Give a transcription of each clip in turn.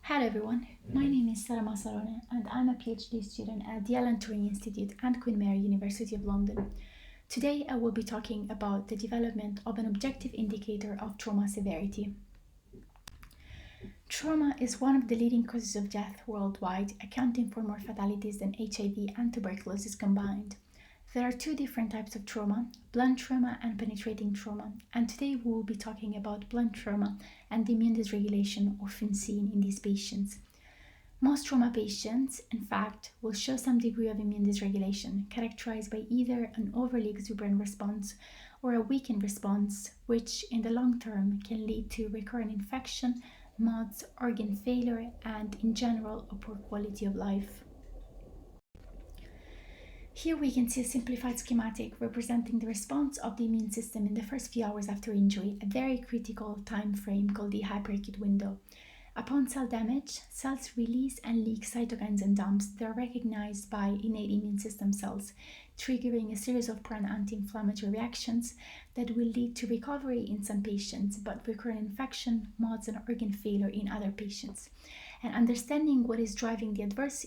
Hello everyone, my name is Sara Masarone and I'm a PhD student at the Alan Turing Institute and Queen Mary University of London. Today I will be talking about the development of an objective indicator of trauma severity. Trauma is one of the leading causes of death worldwide, accounting for more fatalities than HIV and tuberculosis combined. There are two different types of trauma, blunt trauma and penetrating trauma, and today we will be talking about blunt trauma and the immune dysregulation often seen in these patients. Most trauma patients, in fact, will show some degree of immune dysregulation, characterized by either an overly exuberant response or a weakened response, which in the long term can lead to recurrent infection, MODS, organ failure, and in general, a poor quality of life. Here we can see a simplified schematic representing the response of the immune system in the first few hours after injury, a very critical time frame called the hyperacute window. Upon cell damage, cells release and leak cytokines and dumps that are recognized by innate immune system cells, triggering a series of pro-anti-inflammatory reactions that will lead to recovery in some patients, but recurrent infection, MODS, and organ failure in other patients. And understanding what is driving the adverse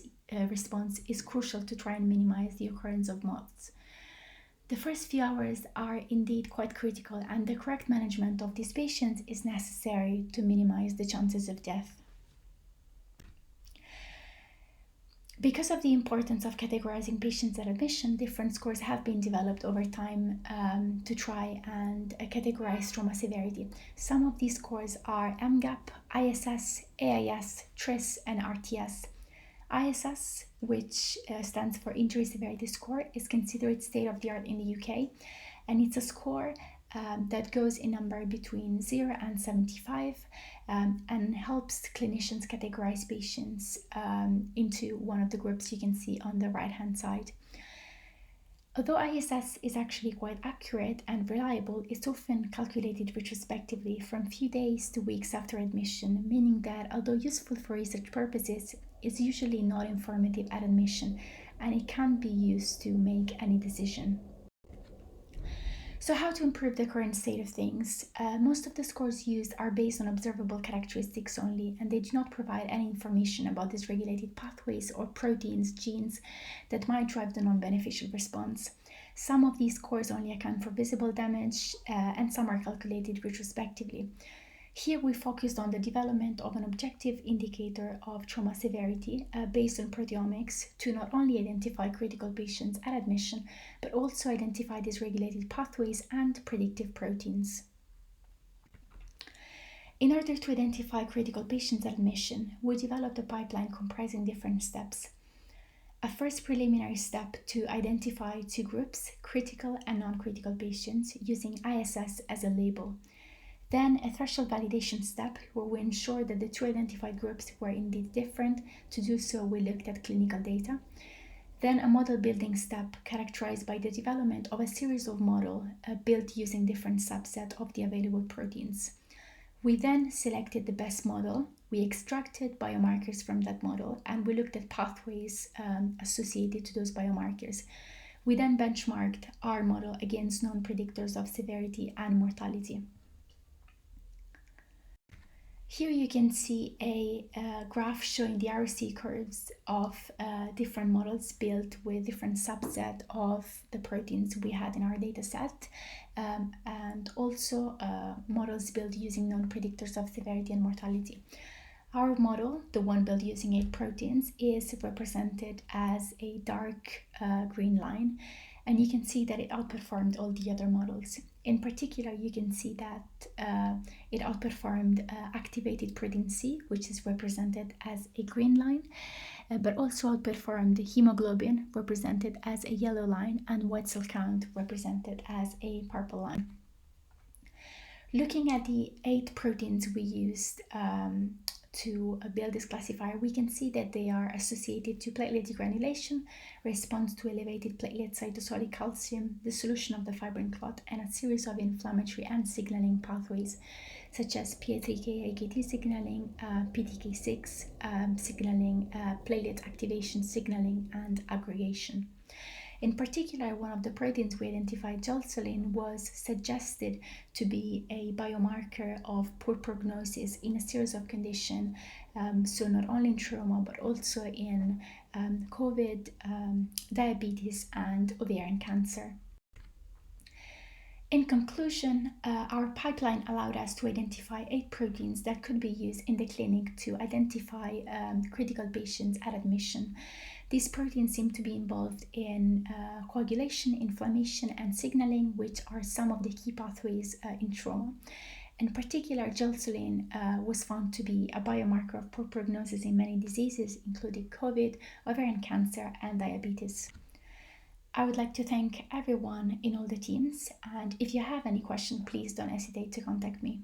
response is crucial to try and minimize the occurrence of MODS. The first few hours are indeed quite critical, and the correct management of these patients is necessary to minimize the chances of death. Because of the importance of categorizing patients at admission, different scores have been developed over time to try and categorize trauma severity. Some of these scores are MGAP, ISS, AIS, TRIS, and RTS. ISS, which stands for Injury Severity Score, is considered state-of-the-art in the UK, and it's a score that goes in number between 0 and 75 and helps clinicians categorize patients into one of the groups you can see on the right-hand side. Although ISS is actually quite accurate and reliable, it's often calculated retrospectively from few days to weeks after admission, meaning that although useful for research purposes, it's usually not informative at admission, and it can't be used to make any decision. So how to improve the current state of things? Most of the scores used are based on observable characteristics only, and they do not provide any information about dysregulated pathways or proteins, genes that might drive the non-beneficial response. Some of these scores only account for visible damage, and some are calculated retrospectively. Here we focused on the development of an objective indicator of trauma severity based on proteomics to not only identify critical patients at admission, but also identify dysregulated pathways and predictive proteins. In order to identify critical patients at admission, we developed a pipeline comprising different steps. A first preliminary step to identify two groups, critical and non-critical patients, using ISS as a label. Then a threshold validation step where we ensure that the two identified groups were indeed different. To do so, we looked at clinical data. Then a model building step characterized by the development of a series of models built using different subsets of the available proteins. We then selected the best model. We extracted biomarkers from that model, and we looked at pathways associated to those biomarkers. We then benchmarked our model against known predictors of severity and mortality. Here you can see a graph showing the ROC curves of different models built with different subset of the proteins we had in our data set, and also models built using known predictors of severity and mortality. Our model, the one built using 8 proteins, is represented as a dark green line, and you can see that it outperformed all the other models. In particular, you can see that it outperformed activated protein C, which is represented as a green line, but also outperformed hemoglobin, represented as a yellow line, and white cell count, represented as a purple line. Looking at the 8 proteins we used to build this classifier, we can see that they are associated to platelet degranulation, response to elevated platelet cytosolic calcium, dissolution of the fibrin clot, and a series of inflammatory and signaling pathways such as PI3K AKT signaling, PTK6 signaling, platelet activation signaling, and aggregation. In particular, one of the proteins we identified, gelsolin, was suggested to be a biomarker of poor prognosis in a series of conditions, so not only in trauma but also in COVID, diabetes, and ovarian cancer. In conclusion, our pipeline allowed us to identify 8 proteins that could be used in the clinic to identify critical patients at admission. These proteins seem to be involved in coagulation, inflammation, and signaling, which are some of the key pathways in trauma. In particular, gelsolin was found to be a biomarker of poor prognosis in many diseases, including COVID, ovarian cancer, and diabetes. I would like to thank everyone in all the teams, and if you have any question, please don't hesitate to contact me.